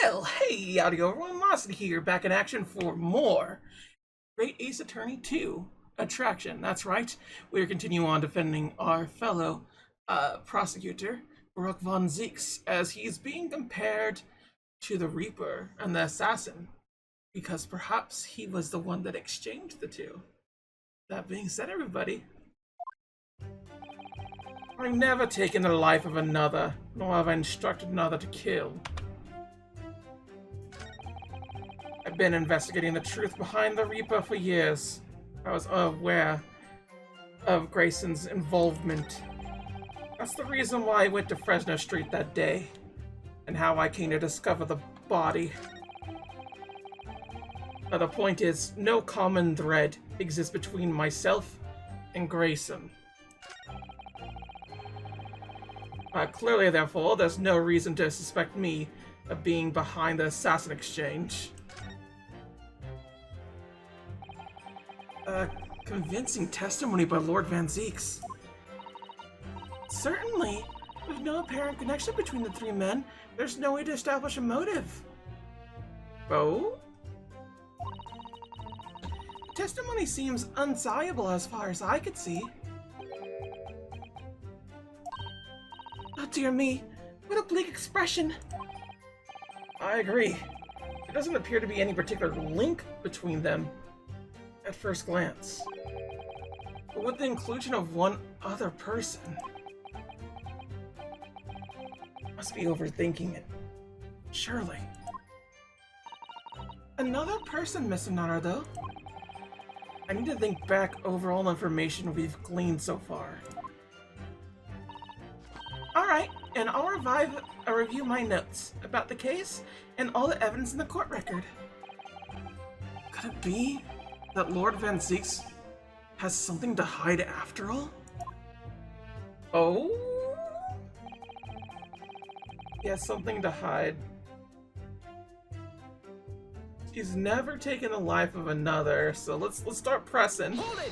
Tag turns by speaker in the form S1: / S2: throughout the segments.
S1: Well, hey, Audio Velocity here, back in action for more Great Ace Attorney 2 Attraction. That's right, we are continuing on defending our fellow prosecutor, Baruch von Zieks, as he's being compared to the Reaper and the Assassin, because perhaps he was the one that exchanged the two. That being said, everybody, I've never taken the life of another, nor have I instructed another to kill. I've been investigating the truth behind the Reaper for years. I was aware of Grayson's involvement. That's the reason why I went to Fresno Street that day, and how I came to discover the body. But the point is, no common thread exists between myself and Grayson. Clearly, therefore, there's no reason to suspect me of being behind the assassin exchange. Convincing testimony by Lord Van Zieks. Certainly, with no apparent connection between the three men, there's no way to establish a motive. Oh? The testimony seems unsayable as far as I could see. Oh dear me, what a bleak expression. I agree. There doesn't appear to be any particular link between them at first glance. But with the inclusion of one other person, must be overthinking it. Surely. Another person, Mr. Naruto. I need to think back over all the information we've gleaned so far. Alright, and I'll review my notes about the case and all the evidence in the court record. Could it be that Lord Van Zieks has something to hide after all? Oh? He has something to hide. He's never taken the life of another, so let's start pressing.
S2: Hold it!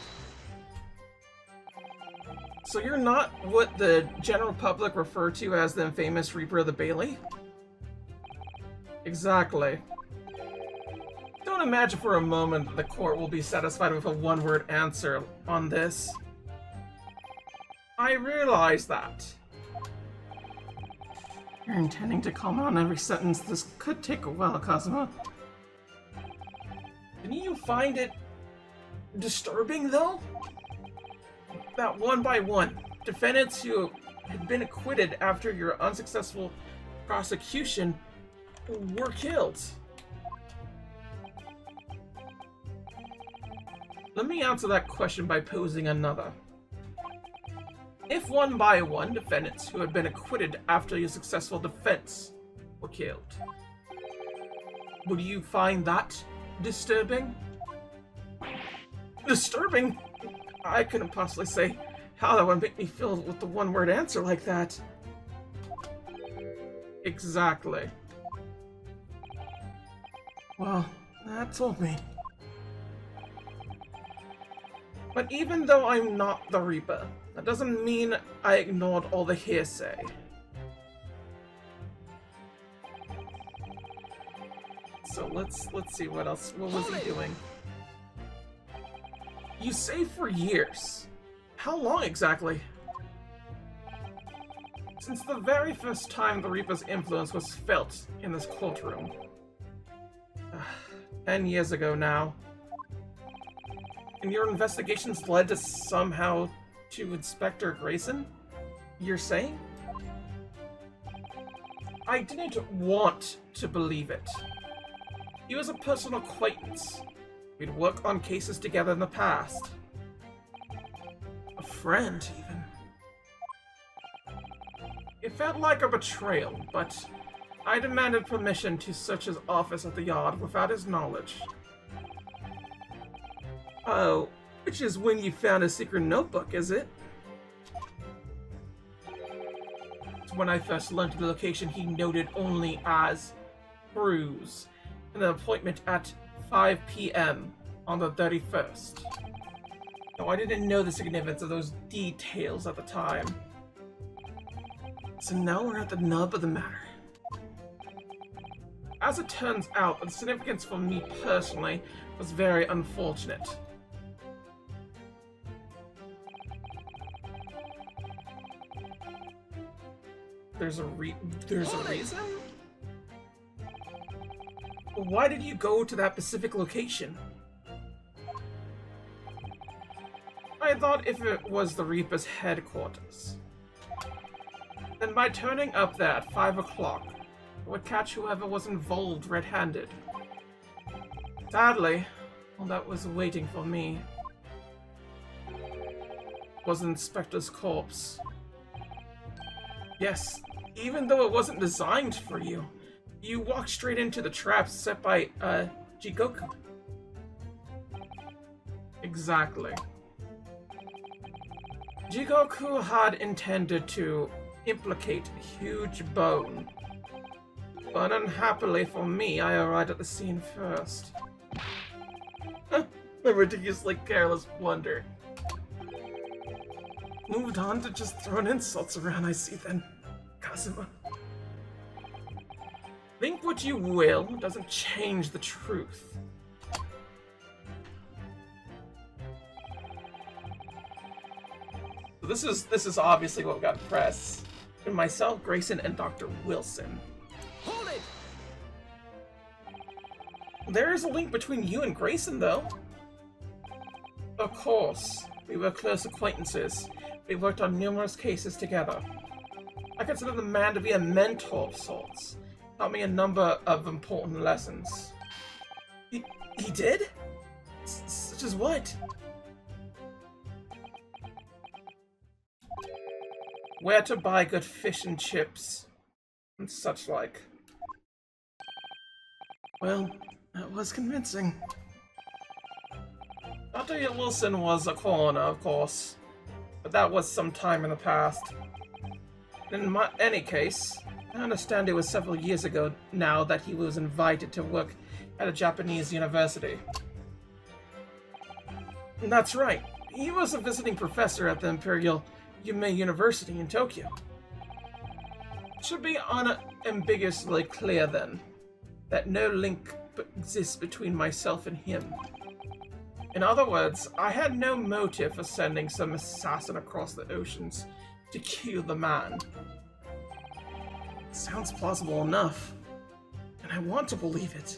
S1: So you're not what the general public refer to as the infamous Reaper of the Bailey? Exactly. Don't imagine for a moment that the court will be satisfied with a one-word answer on this. I realize that. You're intending to comment on every sentence. This could take a while, Kazuma. Didn't you find it disturbing, though? That one by one, defendants who had been acquitted after your unsuccessful prosecution were killed. Let me answer that question by posing another. If one by one defendants who had been acquitted after your successful defense were killed, would you find that disturbing? Disturbing? I couldn't possibly say how that would make me feel with the one-word answer like that. Exactly. Well, that told me. But even though I'm not the Reaper, that doesn't mean I ignored all the hearsay. So let's see what else. What was he doing? You say for years. How long exactly? Since the very first time the Reaper's influence was felt in this courtroom. 10 years ago now. And your investigations led to somehow to Inspector Grayson? You're saying? I didn't want to believe it. He was a personal acquaintance. We'd worked on cases together in the past. A friend, even. It felt like a betrayal, but I demanded permission to search his office at the Yard without his knowledge. Oh, which is when you found his secret notebook, is it? It's when I first learned the location he noted only as Bruise, and an appointment at 5 p.m. on the 31st. No, I didn't know the significance of those details at the time. So now we're at the nub of the matter. As it turns out, the significance for me personally was very unfortunate. There's a reason? Why did you go to that specific location? I thought if it was the Reaper's headquarters, then by turning up there at 5 o'clock, it would catch whoever was involved red-handed. Sadly, all that was waiting for me was Inspector's corpse. Yes, even though it wasn't designed for you, you walked straight into the traps set by, Jigoku. Exactly. Jigoku had intended to implicate Huge Bone, but unhappily for me, I arrived at the scene first. A ridiculously careless blunder. Moved on to just throwing insults around, I see then, Kazuma. Think what you will, doesn't change the truth. So this is obviously what got press. And myself, Grayson, and Dr. Wilson.
S2: Hold it!
S1: There is a link between you and Grayson, though. Of course, we were close acquaintances. We worked on numerous cases together. I consider the man to be a mentor of sorts. Taught me a number of important lessons. He did? Such as what? Where to buy good fish and chips, and such like. Well, that was convincing. Dr. Wilson was a coroner, of course, but that was some time in the past. In any case, I understand it was several years ago now that he was invited to work at a Japanese university. That's right, he was a visiting professor at the Imperial Yume University in Tokyo. It should be unambiguously clear then that no link exists between myself and him. In other words, I had no motive for sending some assassin across the oceans to kill the man. It sounds plausible enough, and I want to believe it.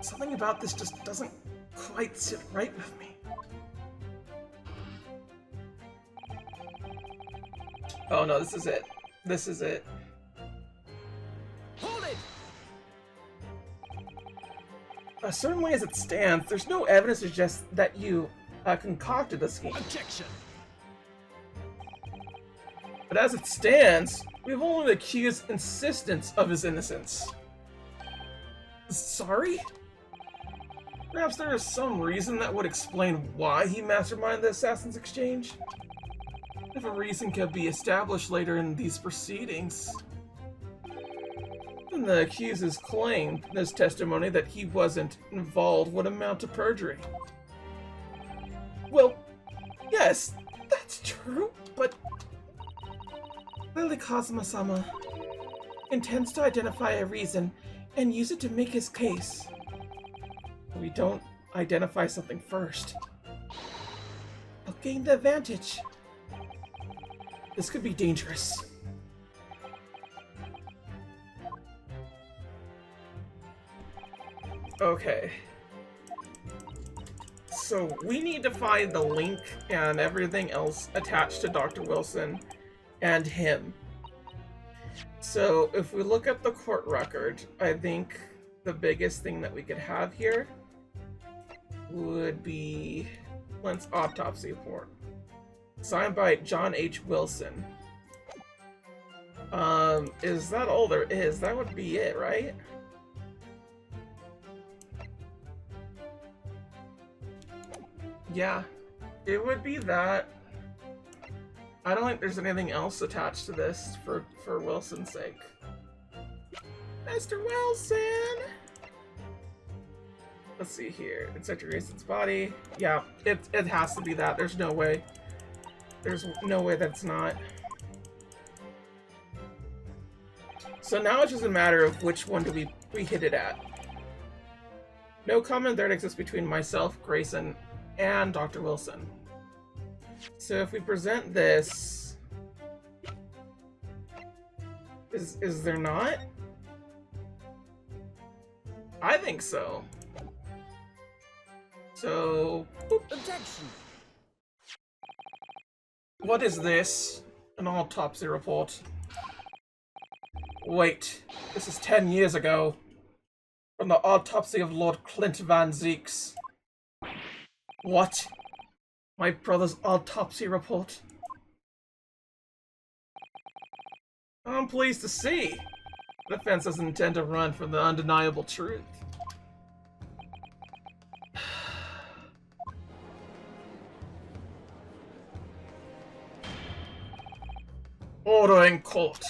S1: Something about this just doesn't quite sit right with me. Oh no, this is it. This is it.
S2: Hold it!
S1: Certainly as it stands, there's no evidence to suggest that you concocted the scheme.
S2: Objection!
S1: But as it stands, we've only the accused's insistence of his innocence. Sorry? Perhaps there is some reason that would explain why he masterminded the Assassin's Exchange? If a reason could be established later in these proceedings, then the accuser's claim in his testimony that he wasn't involved would amount to perjury. Well, yes, that's true, but clearly Kazuma-sama intends to identify a reason and use it to make his case. We don't identify something first. I'll gain the advantage. This could be dangerous. Okay. So we need to find the link and everything else attached to Dr. Wilson and him. So if we look at the court record, I think the biggest thing that we could have here would be Flint's autopsy report. Signed by John H. Wilson. Is that all there is? That would be it, right? Yeah, it would be that. I don't think there's anything else attached to this for Wilson's sake. Mr. Wilson! Let's see here. Inspector Grayson's body. Yeah, it has to be that. There's no way. There's no way that's not. So now it's just a matter of which one do we hit it at. No common thread exists between myself, Grayson, and Dr. Wilson. So if we present this... Is there not? I think so. So...
S2: Objection!
S1: What is this? An autopsy report. Wait, this is 10 years ago. From the autopsy of Lord Clint Van Zeeks. What? My brother's autopsy report? I'm pleased to see. The defense doesn't intend to run from the undeniable truth. Order in court.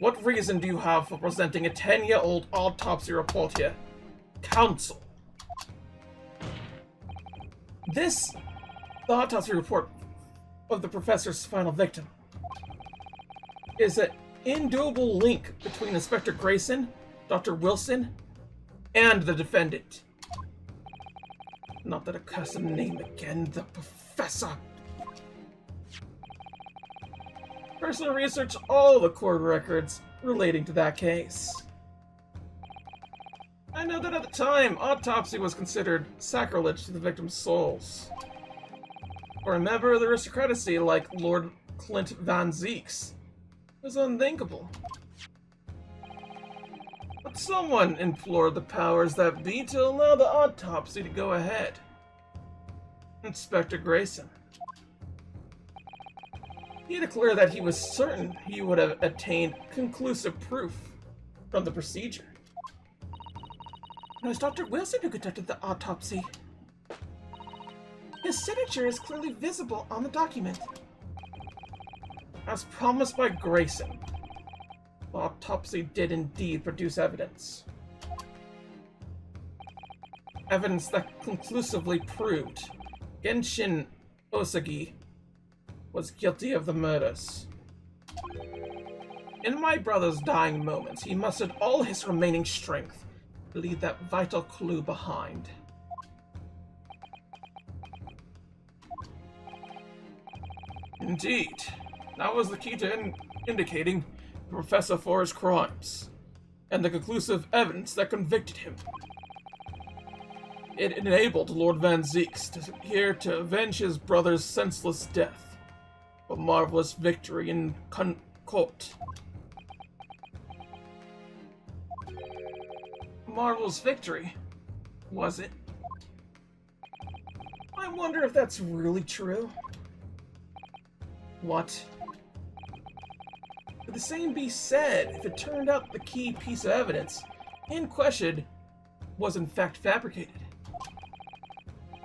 S1: What reason do you have for presenting a 10-year-old autopsy report here? Counsel. The autopsy report of the professor's final victim, is an indubitable link between Inspector Grayson, Dr. Wilson, and the defendant. Not that accursed name again, the professor. Personally research all the court records relating to that case. I know that at the time, autopsy was considered sacrilege to the victim's souls. For a member of the aristocracy like Lord Clint Van Zeeks, it was unthinkable. But someone implored the powers that be to allow the autopsy to go ahead. Inspector Grayson. He declared that he was certain he would have attained conclusive proof from the procedure. It was Dr. Wilson who conducted the autopsy. His signature is clearly visible on the document. As promised by Grayson, the autopsy did indeed produce evidence. Evidence that conclusively proved Genshin Osagi was guilty of the murders. In my brother's dying moments, he mustered all his remaining strength to leave that vital clue behind. Indeed, that was the key to indicating the professor for his crimes, and the conclusive evidence that convicted him. It enabled Lord Van Zeeks to avenge his brother's senseless death. A marvelous victory in court. Marvelous victory, was it? I wonder if that's really true. What? Could the same be said if it turned out the key piece of evidence in question was in fact fabricated?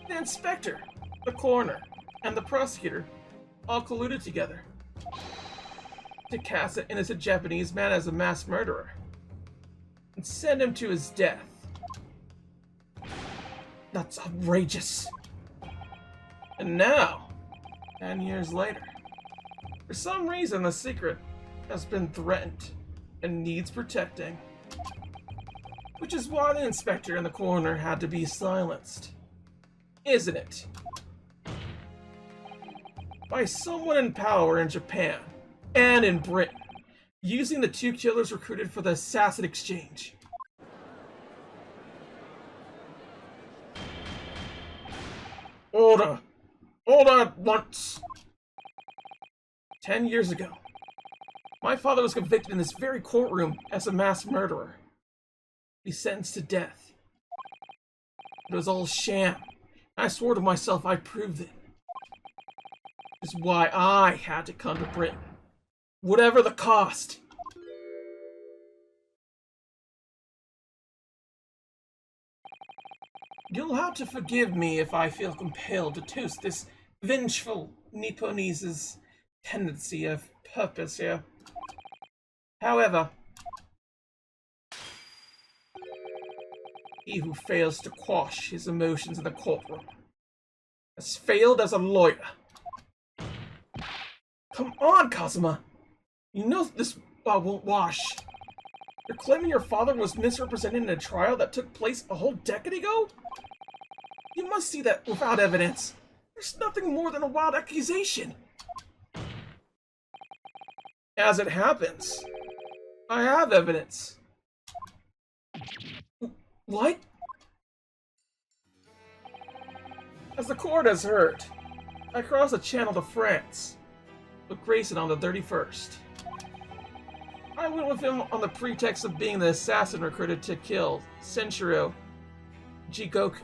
S1: The inspector, the coroner, and the prosecutor all colluded together to cast an innocent Japanese man as a mass murderer and send him to his death. That's outrageous. And now, 10 years later, for some reason the secret has been threatened and needs protecting. Which is why the inspector and the coroner had to be silenced. Isn't it? By someone in power in Japan and in Britain, using the two killers recruited for the assassin exchange. Order! Order at once! 10 years ago, my father was convicted in this very courtroom as a mass murderer. He sentenced to death. It was all sham. I swore to myself I'd prove it. Is why I had to come to Britain, whatever the cost. You'll have to forgive me if I feel compelled to toast this vengeful Nipponese's tendency of purpose here. However, he who fails to quash his emotions in the courtroom has failed as a lawyer. Come on, Kazuma. You know this won't wash. You're claiming your father was misrepresented in a trial that took place a whole decade ago? You must see that without evidence. There's nothing more than a wild accusation. As it happens, I have evidence. What? As the court has heard, I crossed the channel to France with Grayson on the 31st. I went with him on the pretext of being the assassin recruited to kill Senshiro Jigoku.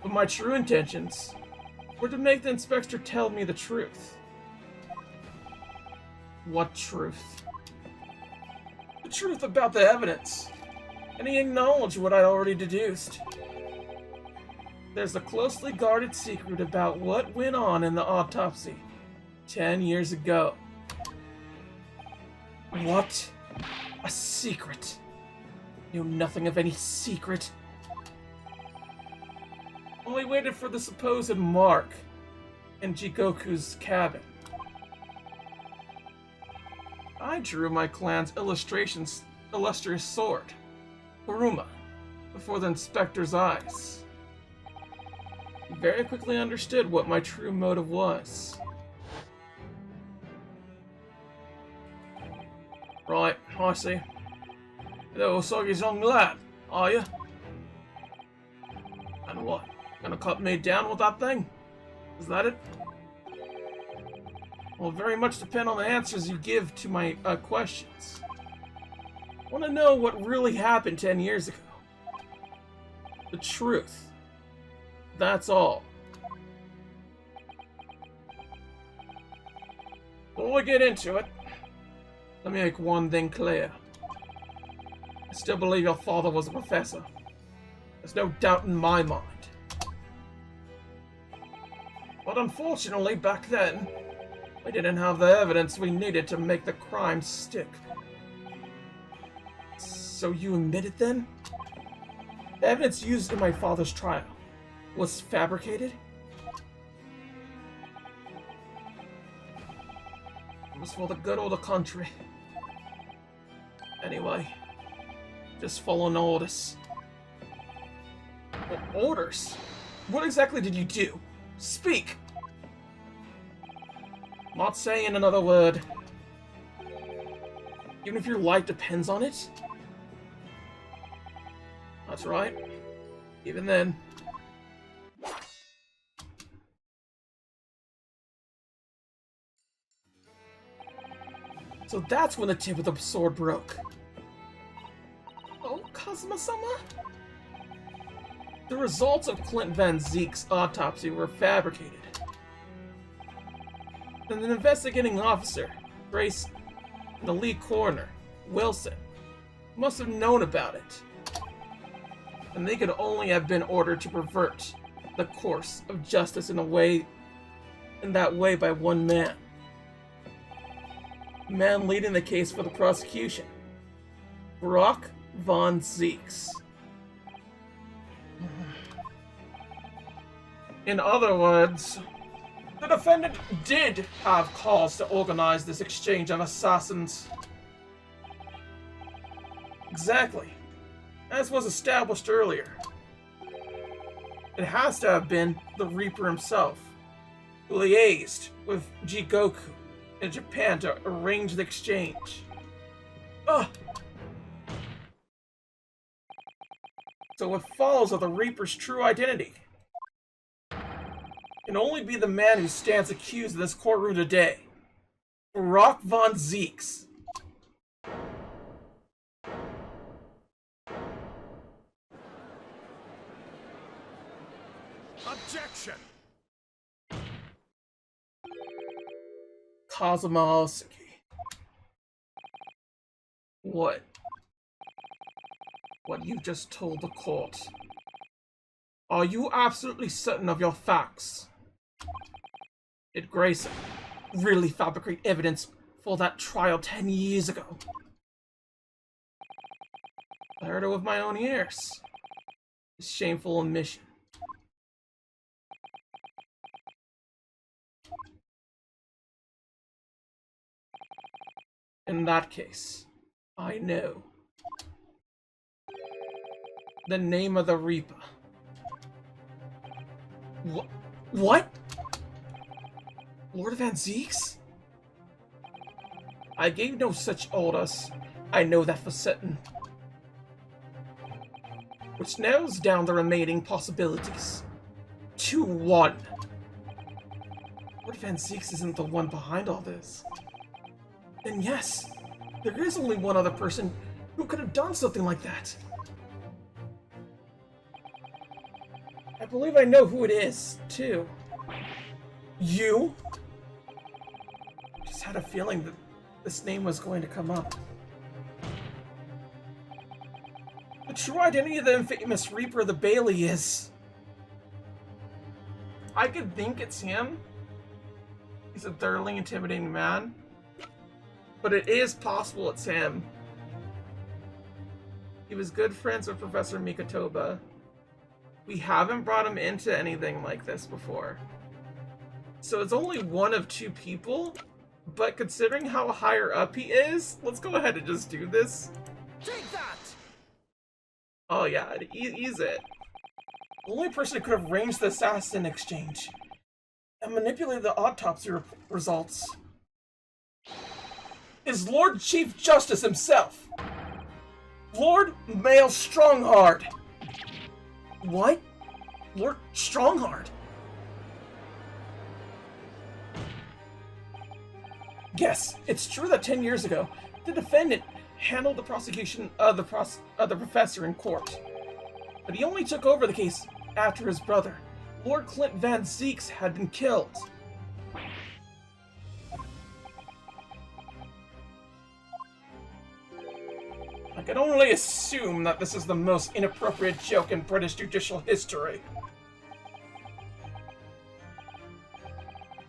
S1: But my true intentions were to make the inspector tell me the truth. What truth? The truth about the evidence. And he acknowledged what I'd already deduced. There's a closely guarded secret about what went on in the autopsy 10 years ago. What? A secret? Knew nothing of any secret. Only waited for the supposed mark in Jigoku's cabin. I drew my clan's illustrious sword, Kuruma, before the inspector's eyes. He very quickly understood what my true motive was. Right, I see. Little Usagi's young lad, are you? And what? Gonna cut me down with that thing? Is that it? Will very much depend on the answers you give to my questions. I want to know what really happened 10 years ago. The truth. That's all. Before we get into it, let me make one thing clear. I still believe your father was a professor. There's no doubt in my mind. But unfortunately, back then, we didn't have the evidence we needed to make the crime stick. So you admit it then? The evidence used in my father's trial was fabricated? It was for the good of the country. Anyway, just following orders. Orders? What exactly did you do? Speak! Not saying another word. Even if your life depends on it? That's right. Even then. So that's when the tip of the sword broke. Oh, Kazuma-sama? The results of Clint Van Zeek's autopsy were fabricated. And an investigating officer, Grace, and the lead coroner, Wilson, must have known about it. And they could only have been ordered to pervert the course of justice in that way by one man. The man leading the case for the prosecution, Brock Von Zeeks. In other words, the defendant did have cause to organize this exchange of assassins. Exactly. As was established earlier. It has to have been the Reaper himself, who liaised with Jigoku in Japan to arrange the exchange. Ugh! So what follows of the Reaper's true identity can only be the man who stands accused in this courtroom today, Brock Von Zeeks.
S2: Objection!
S1: Kazuma Osaki. What? What you just told the court. Are you absolutely certain of your facts? Did Grayson really fabricate evidence for that trial 10 years ago? I heard it with my own ears. A shameful omission. In that case, I know. The name of the Reaper. What? Lord Van Zeeks? I gave no such orders. I know that for certain. Which narrows down the remaining possibilities to one. Lord Van Zeeks isn't the one behind all this. Then yes, there is only one other person who could have done something like that. I believe I know who it is, too. You? Just had a feeling that this name was going to come up. The true identity of the infamous Reaper of the Bailey is... I could think it's him. He's a thoroughly intimidating man. But it is possible it's him. He was good friends with Professor Mikotoba. We haven't brought him into anything like this before. So it's only one of two people, but considering how higher up he is, let's go ahead and just do this.
S2: Take that!
S1: Oh yeah, he's it. The only person who could have arranged the assassin exchange and manipulated the autopsy results is Lord Chief Justice himself, Lord Mael Stronghard. What? Lord Stronghard? Yes, it's true that 10 years ago, the defendant handled the prosecution of the professor in court. But he only took over the case after his brother, Lord Clint Van Zeeks, had been killed. I can only assume that this is the most inappropriate joke in British judicial history.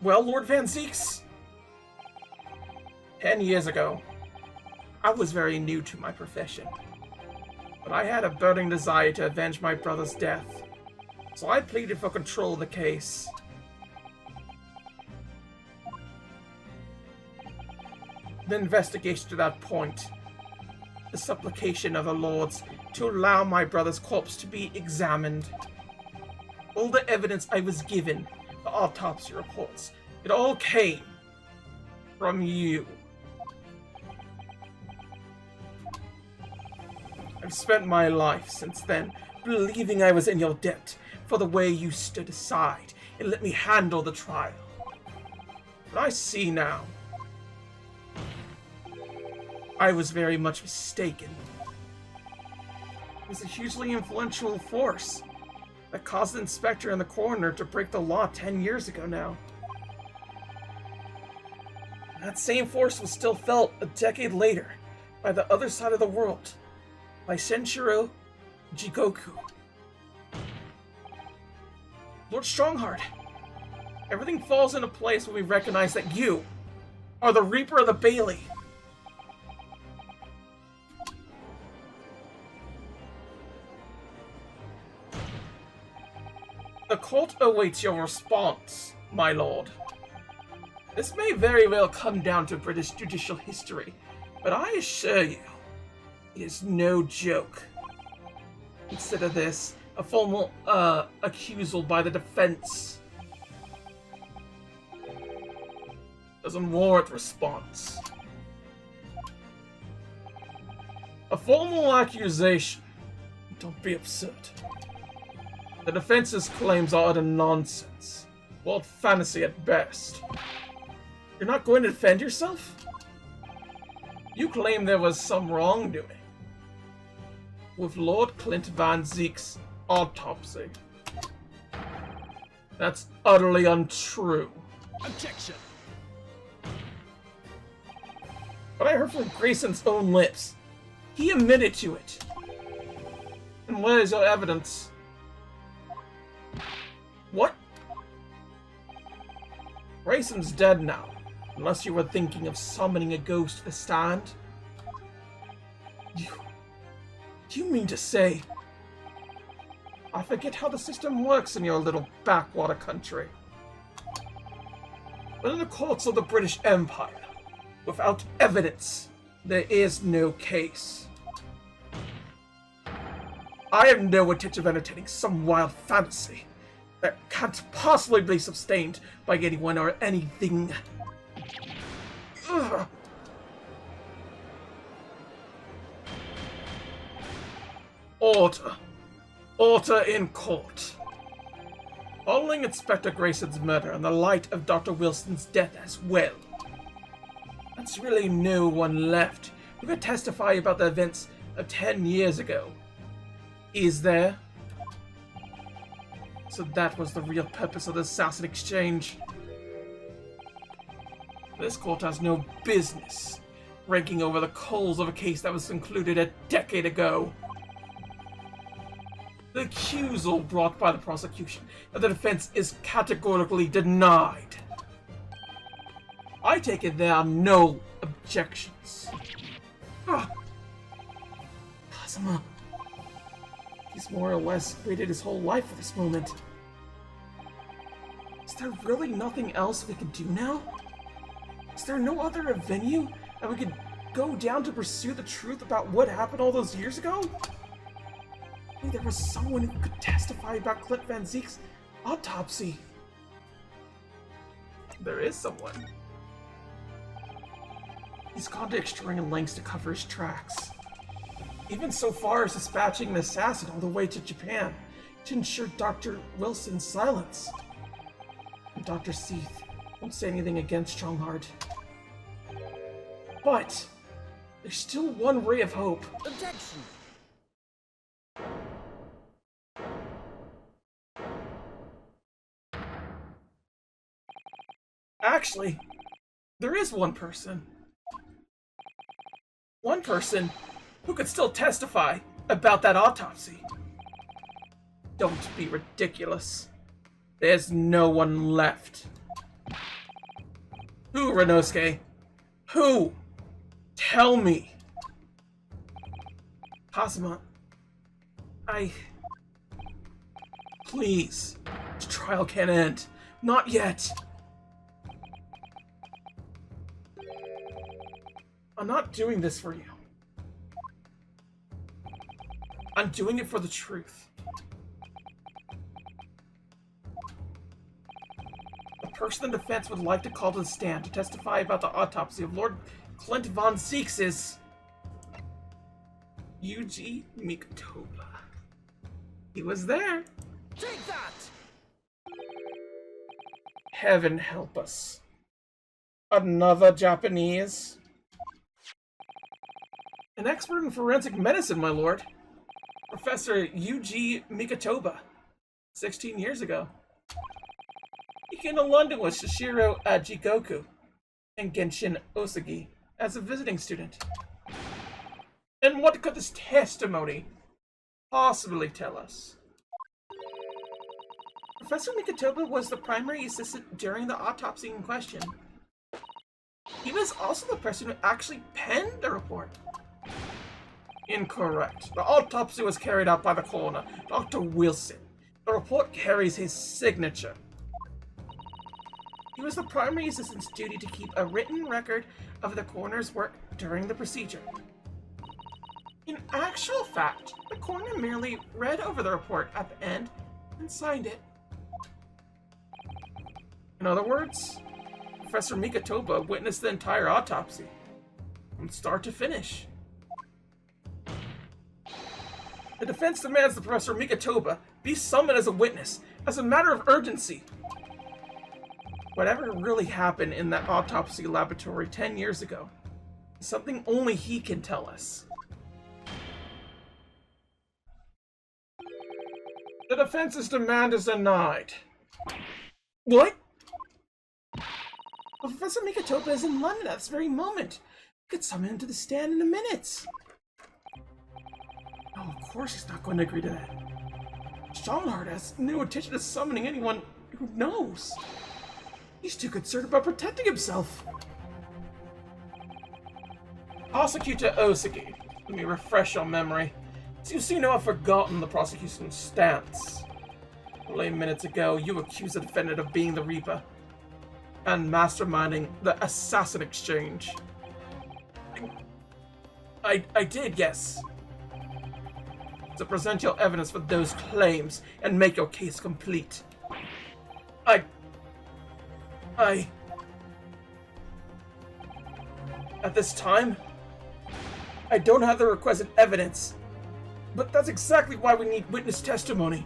S1: Well, Lord Van Zeeks, 10 years ago, I was very new to my profession, but I had a burning desire to avenge my brother's death, so I pleaded for control of the case. The investigation to that point, the supplication of the lords to allow my brother's corpse to be examined, all the evidence I was given, the autopsy reports, it all came from you. I've spent my life since then believing I was in your debt for the way you stood aside and let me handle the trial. But I see now. I was very much mistaken. It was a hugely influential force that caused the inspector and the coroner to break the law 10 years ago now. That same force was still felt a decade later by the other side of the world, by Senshiro Jigoku. Lord Stronghard, everything falls into place when we recognize that you are the Reaper of the Bailey. The cult awaits your response, my lord. This may very well come down to British judicial history, but I assure you, it is no joke. Consider this a formal accusal by the defense. Doesn't warrant response. A formal accusation. Don't be absurd. The defense's claims are utter nonsense. Wild fantasy at best. You're not going to defend yourself? You claim there was some wrongdoing with Lord Clint Van Zeek's autopsy. That's utterly untrue.
S2: Objection!
S1: But I heard from Grayson's own lips. He admitted to it. And where is your evidence? What? Grayson's dead now, unless you were thinking of summoning a ghost to the stand. Do you mean to say... I forget how the system works in your little backwater country. But in the courts of the British Empire, without evidence, There is no case. I have no intention of entertaining some wild fantasy that can't possibly be sustained by anyone or anything. Ugh. Order. Order in court. Following Inspector Grayson's murder and the light of Dr. Wilson's death as well, there's really no one left who could testify about the events of 10 years ago. Is there? So that was the real purpose of the assassin exchange. This court has no business ranking over the coals of a case that was concluded a decade ago. The accusal brought by the prosecution and the defense is categorically denied. I take it there are no objections. Kazuma. He's more or less waited his whole life for this moment. Is there really nothing else we could do now? Is there no other venue that we could go down to pursue the truth about what happened all those years ago? Maybe there was someone who could testify about Clint Van Zeek's autopsy. There is someone. He's gone to extreme lengths to cover his tracks. Even so far as dispatching an assassin all the way to Japan to ensure Dr. Wilson's silence. And Dr. Seath won't say anything against Strongheart. But there's still one ray of hope.
S2: Objection!
S1: Actually, there is one person. One person who could still testify about that autopsy. Don't be ridiculous. There's no one left. Who, Renosuke? Who? Tell me. Kazuma, please. This trial can't end. Not yet. I'm not doing this for you. I'm doing it for the truth. The person in defense would like to call to the stand to testify about the autopsy of Lord Clint Von Zeeks is Yuji Mikotoba. He was there.
S2: Take that!
S1: Heaven help us. Another Japanese? An expert in forensic medicine, my lord. Professor Yuji Mikotoba. 16 years ago. He came to London with Shishiro Jigoku and Genshin Osagi as a visiting student. And what could this testimony possibly tell us? Professor Mikotoba was the primary assistant during the autopsy in question. He was also the person who actually penned the report. Incorrect. The autopsy was carried out by the coroner, Dr. Wilson. The report carries his signature. He was the primary assistant's duty to keep a written record of the coroner's work during the procedure. In actual fact, the coroner merely read over the report at the end and signed it. In other words, Professor Mikotoba witnessed the entire autopsy, from start to finish. The defense demands that Professor Mikotoba be summoned as a witness, as a matter of urgency. Whatever really happened in that autopsy laboratory 10 years ago is something only he can tell us. The defense's demand is denied. What? Well, Professor Mikotoba is in London at this very moment. We could summon him to the stand in a minute. Oh, of course he's not going to agree to that. Strongheart has no intention of summoning anyone who knows. He's too concerned about protecting himself. Prosecutor Osagi, let me refresh your memory. You seem to have forgotten the prosecution's stance. Only minutes ago, you accused the defendant of being the Reaper and masterminding the assassin exchange. I did, yes. To present your evidence for those claims and make your case complete. At this time, I don't have the requisite evidence, but that's exactly why we need witness testimony.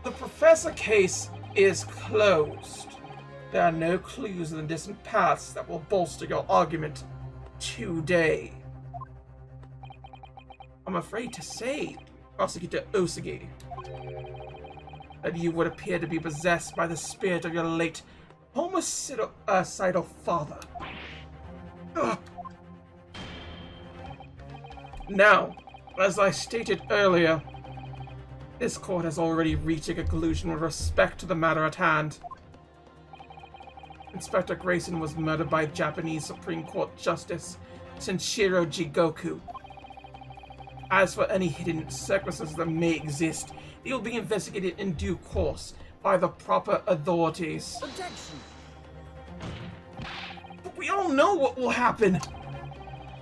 S1: The Professor case is closed. There are no clues in the distant past that will bolster your argument today. I'm afraid to say, Prosecutor Osugi, that you would appear to be possessed by the spirit of your late homicidal father. Ugh. Now, as I stated earlier, this court has already reached a conclusion with respect to the matter at hand. Inspector Grayson was murdered by Japanese Supreme Court Justice Shinshiro Jigoku. As for any hidden circumstances that may exist, they will be investigated in due course by the proper authorities.
S2: Objection!
S1: But we all know what will happen.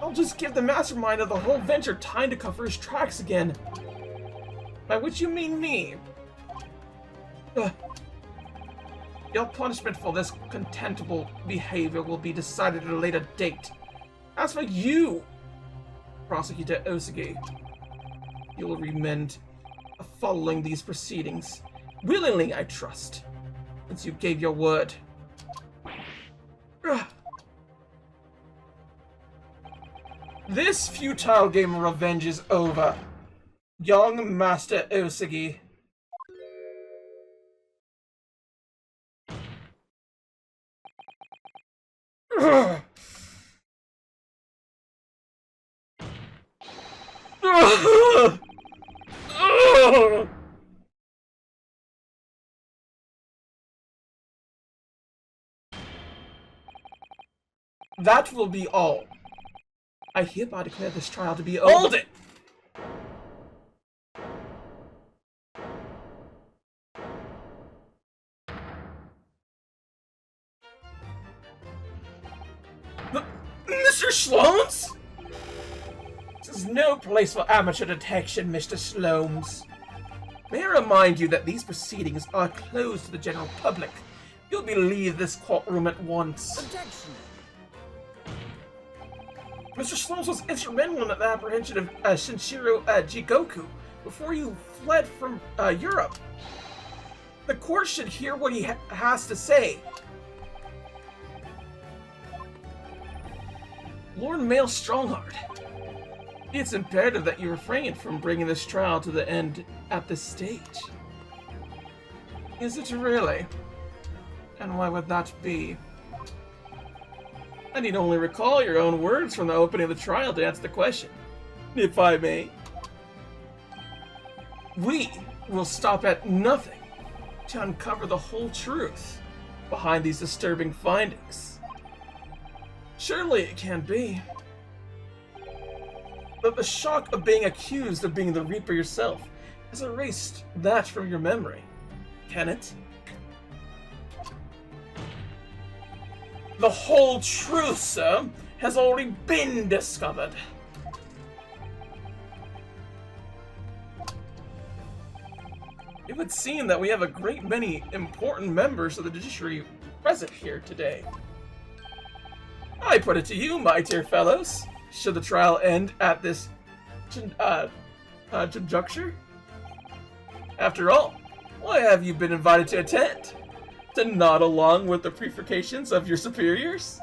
S1: I'll just give the mastermind of the whole venture time to cover his tracks again. By which you mean me. Your punishment for this contemptible behavior will be decided at a later date. As for you, Prosecutor Osugi, you will remend following these proceedings. Willingly, I trust, since you gave your word. This futile game of revenge is over. Young Master Osugi. That will be all. I hereby declare this trial to be over. Hold it! Mr. Sloanes? This is no place for amateur detection, Mr. Sloanes. May I remind you that these proceedings are closed to the general public. You'll be leave this courtroom at once.
S2: Objection!
S1: Mr. Sloanes was instrumental in the apprehension of Shinshiro Jigoku before you fled from Europe. The court should hear what he has to say. Lord Mail Strongheart, it's imperative that you refrain from bringing this trial to the end at this stage. Is it really? And why would that be? I need only recall your own words from the opening of the trial to answer the question, if I may. We will stop at nothing to uncover the whole truth behind these disturbing findings. Surely it can be. But the shock of being accused of being the Reaper yourself has erased that from your memory, can it? The whole truth, sir, has already been discovered. It would seem that we have a great many important members of the judiciary present here today. I put it to you, my dear fellows, should the trial end at this conjuncture? After all, why have you been invited to attend? To nod along with the prefigurations of your superiors?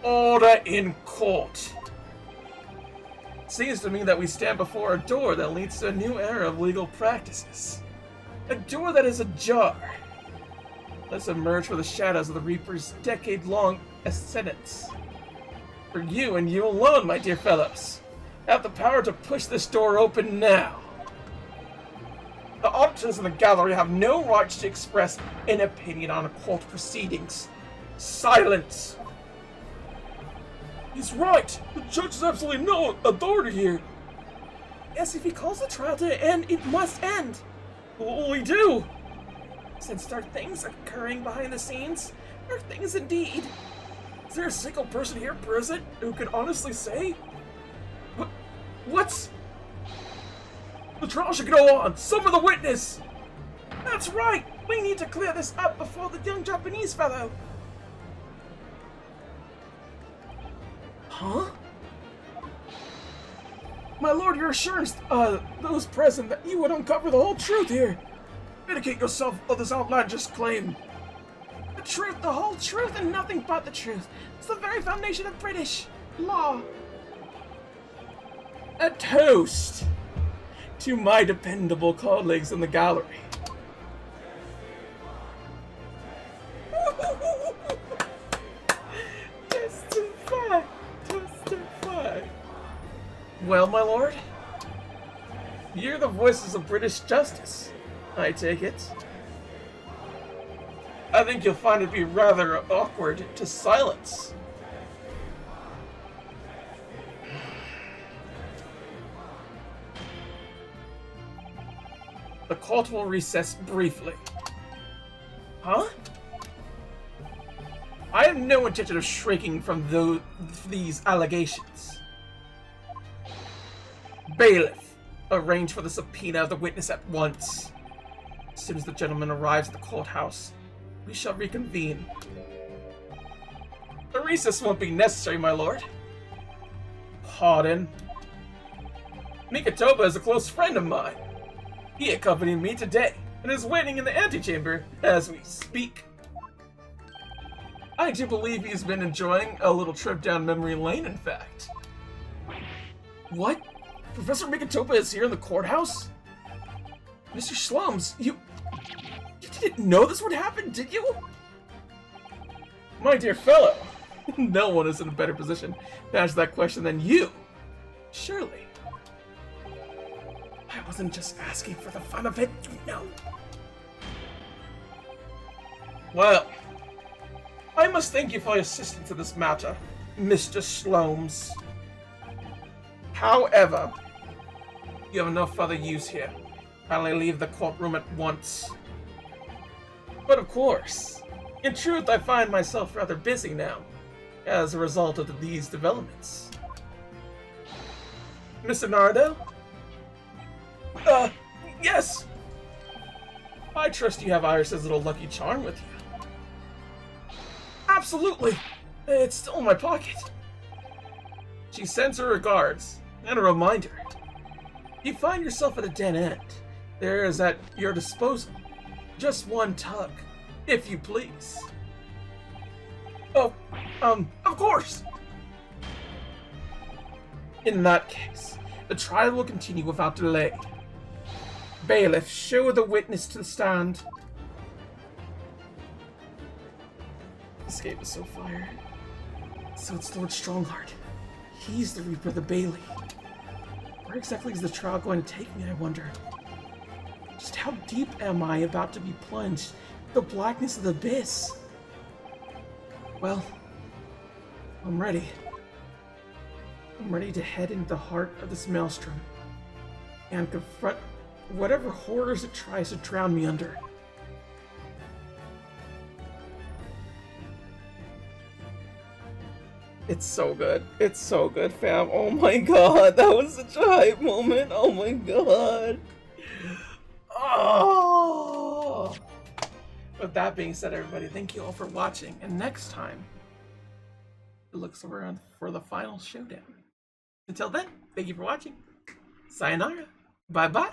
S1: Order in court. Seems to me that we stand before a door that leads to a new era of legal practices. A door that is ajar. Let's emerge from the shadows of the Reaper's decade-long ascendance. For you and you alone, my dear fellows, have the power to push this door open now. The auditors in the gallery have no rights to express an opinion on court proceedings. Silence! He's right! The judge has absolutely no authority here! Yes, if he calls the trial to an end, it must end! What will we do? Since there are things occurring behind the scenes, there are things indeed. Is there a single person here present who can honestly say? What's... The trial should go on! Summon the witness! That's right! We need to clear this up before the young Japanese fellow! Huh? My lord, your assurance, those present that you would uncover the whole truth here. Vindicate yourself of this outlandish claim. The truth, the whole truth, and nothing but the truth. It's the very foundation of British law. A toast to my dependable colleagues in the gallery. Testify, testify. Well, my lord, you're the voices of British justice, I take it. I think you'll find it be rather awkward to silence. The court will recess briefly. Huh? I have no intention of shrinking from these allegations. Bailiff, arrange for the subpoena of the witness at once. As soon as the gentleman arrives at the courthouse, we shall reconvene. A recess won't be necessary, my lord. Pardon? Mikitoba is a close friend of mine. He accompanied me today and is waiting in the antechamber as we speak. I do believe he's been enjoying a little trip down memory lane, in fact. What? Professor Mikitoba is here in the courthouse? Mr. Slums, you didn't know this would happen, did you? My dear fellow, no one is in a better position to answer that question than you. Surely. I wasn't just asking for the fun of it, you know. Well, I must thank you for your assistance in this matter, Mr. Slomes. However, you have no further use here. Kindly leave the courtroom at once. But of course, in truth, I find myself rather busy now, as a result of these developments. Mr. Naruto? Yes! I trust you have Iris's little lucky charm with you. Absolutely! It's still in my pocket. She sends her regards, and a reminder. If you find yourself at a dead end, there is at your disposal just one tug, if you please. Oh, of course! In that case, the trial will continue without delay. Bailiff, show the witness to the stand. This game is so fire. So it's Lord Strongheart. He's the Reaper of the Bailey. Where exactly is the trial going to take me, I wonder? Just how deep am I about to be plunged in the blackness of the abyss? Well, I'm ready. I'm ready to head into the heart of this maelstrom and confront whatever horrors it tries to drown me under. It's so good. It's so good, fam. Oh my god, that was such a hype moment. Oh my god. Oh. With that being said, everybody, thank you all for watching. And next time, it looks around for the final showdown. Until then, thank you for watching. Sayonara. Bye-bye.